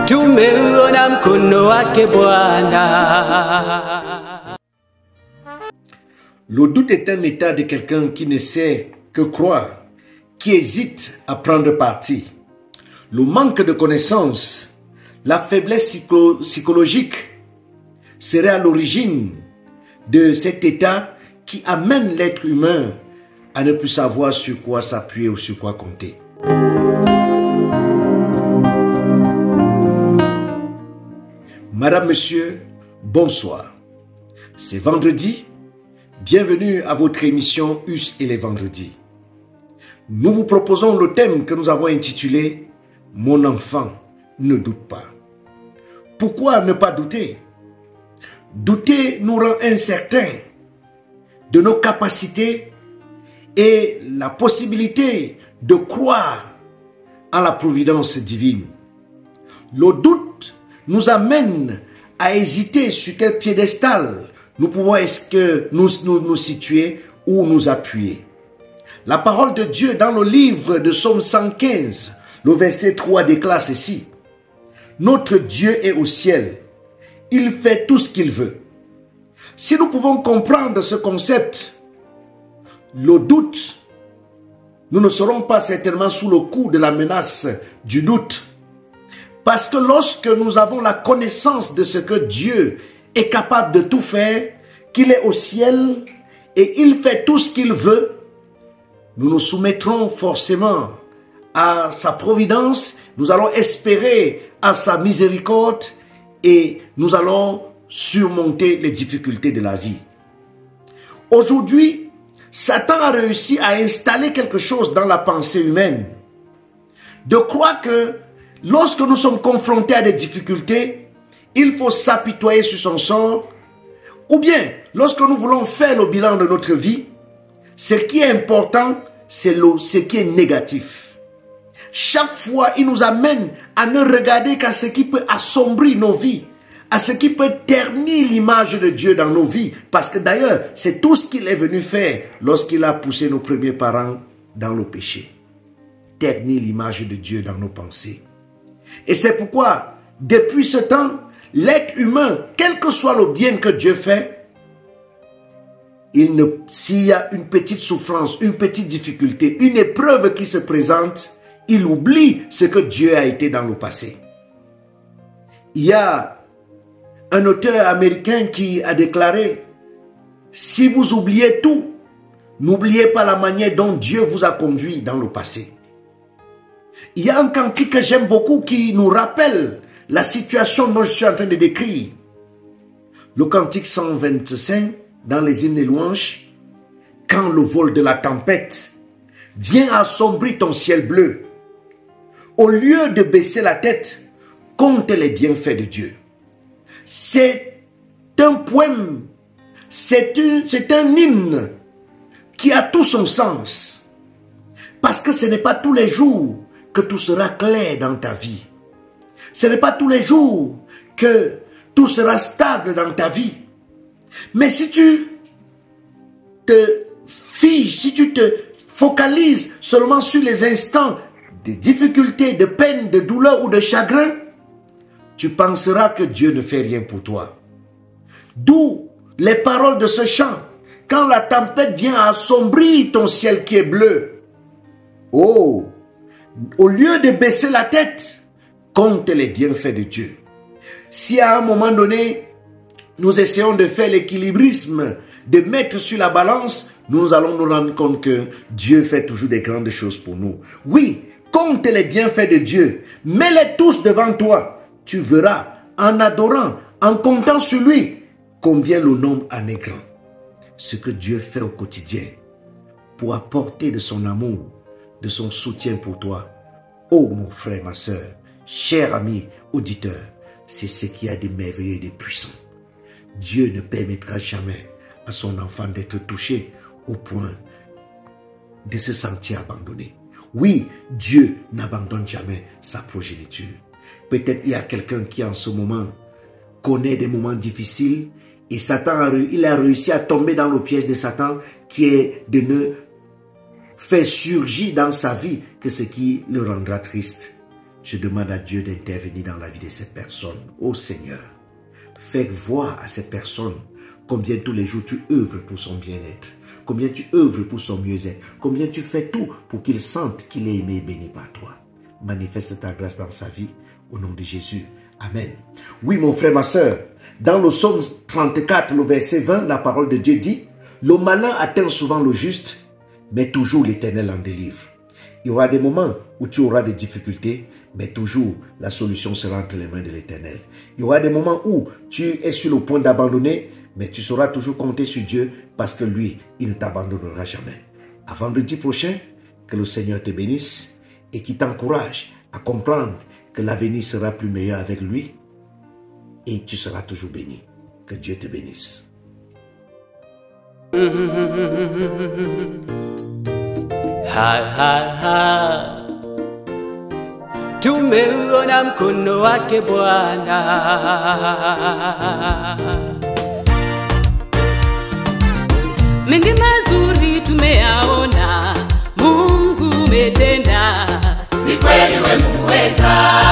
Tumeona mkono wake Bwana. Le doute est un état de quelqu'un qui ne sait que croire, qui hésite à prendre parti. Le manque de connaissances, la faiblesse psychologique serait à l'origine de cet état qui amène l'être humain à ne plus savoir sur quoi s'appuyer ou sur quoi compter. Madame, Monsieur, bonsoir. C'est vendredi. Bienvenue à votre émission Us et les vendredis. Nous vous proposons le thème que nous avons intitulé « Mon enfant, ne doute pas ». Pourquoi ne pas douter? Douter nous rend incertains de nos capacités et la possibilité de croire en la providence divine. Le doute nous amène à hésiter sur quel piédestal nous pouvons nous situer ou nous appuyer. La parole de Dieu dans le livre de Psaume 115, le verset 3 déclare ceci. Notre Dieu est au ciel, il fait tout ce qu'il veut. Si nous pouvons comprendre ce concept, le doute, nous ne serons pas certainement sous le coup de la menace du doute. Parce que lorsque nous avons la connaissance de ce que Dieu est capable de tout faire, qu'il est au ciel et il fait tout ce qu'il veut, nous nous soumettrons forcément à sa providence, nous allons espérer à sa miséricorde et nous allons surmonter les difficultés de la vie. Aujourd'hui, Satan a réussi à installer quelque chose dans la pensée humaine, de croire que lorsque nous sommes confrontés à des difficultés, il faut s'apitoyer sur son sort, ou bien lorsque nous voulons faire le bilan de notre vie, ce qui est important, c'est ce qui est négatif. Chaque fois, il nous amène à ne regarder qu'à ce qui peut assombrir nos vies, à ce qui peut ternir l'image de Dieu dans nos vies. Parce que d'ailleurs, c'est tout ce qu'il est venu faire lorsqu'il a poussé nos premiers parents dans le péché. Ternir l'image de Dieu dans nos pensées. Et c'est pourquoi, depuis ce temps, l'être humain, quel que soit le bien que Dieu fait, s'il y a une petite souffrance, une petite difficulté, une épreuve qui se présente, il oublie ce que Dieu a été dans le passé. Il y a un auteur américain qui a déclaré, si vous oubliez tout, n'oubliez pas la manière dont Dieu vous a conduit dans le passé. Il y a un cantique que j'aime beaucoup qui nous rappelle la situation dont je suis en train de décrire. Le cantique 125 dans les hymnes et louanges. Quand le vol de la tempête vient assombrir ton ciel bleu, au lieu de baisser la tête, compte les bienfaits de Dieu. C'est un poème, c'est un hymne qui a tout son sens. Parce que ce n'est pas tous les jours que tout sera clair dans ta vie. Ce n'est pas tous les jours que tout sera stable dans ta vie. Mais si tu te figes, si tu te focalises seulement sur les instants de difficultés, de peine, de douleur ou de chagrin, tu penseras que Dieu ne fait rien pour toi. D'où les paroles de ce chant. Quand la tempête vient assombrir ton ciel qui est bleu, oh, au lieu de baisser la tête, compte les bienfaits de Dieu. Si à un moment donné, nous essayons de faire l'équilibrisme, de mettre sur la balance, nous allons nous rendre compte que Dieu fait toujours des grandes choses pour nous. Oui, compte les bienfaits de Dieu, mets-les tous devant toi. Tu verras, en adorant, en comptant sur lui, combien le nombre en est grand. Ce que Dieu fait au quotidien pour apporter de son amour, de son soutien pour toi. Oh mon frère, ma soeur, cher ami, auditeur, c'est ce qu'il y a de merveilleux et de puissant. Dieu ne permettra jamais à son enfant d'être touché au point de se sentir abandonné. Oui, Dieu n'abandonne jamais sa progéniture. Peut-être il y a quelqu'un qui en ce moment connaît des moments difficiles Et Satan, il a réussi à tomber dans le piège de Satan qui est de ne faire surgir dans sa vie que ce qui le rendra triste. Je demande à Dieu d'intervenir dans la vie de ces personnes. Ô Seigneur, fais voir à ces personnes combien tous les jours tu œuvres pour son bien-être, combien tu œuvres pour son mieux-être, combien tu fais tout pour qu'il sente qu'il est aimé et béni par toi. Manifeste ta grâce dans sa vie, au nom de Jésus. Amen. Oui, mon frère, ma soeur, dans le psaume 34, le verset 20, la parole de Dieu dit, « Le malin atteint souvent le juste, mais toujours l'Éternel en délivre. » Il y aura des moments où tu auras des difficultés, mais toujours la solution sera entre les mains de l'Éternel. Il y aura des moments où tu es sur le point d'abandonner, mais tu sauras toujours compter sur Dieu parce que lui, il ne t'abandonnera jamais. À vendredi prochain, que le Seigneur te bénisse et qui t'encourage à comprendre que l'avenir sera plus meilleur avec lui et tu seras toujours béni. Que Dieu te bénisse. Ha ha ha, tumeuona mkono wake Bwana. Mengi mazuri tumeyaona, Mungu umetenda, ni kweli wewe muweza.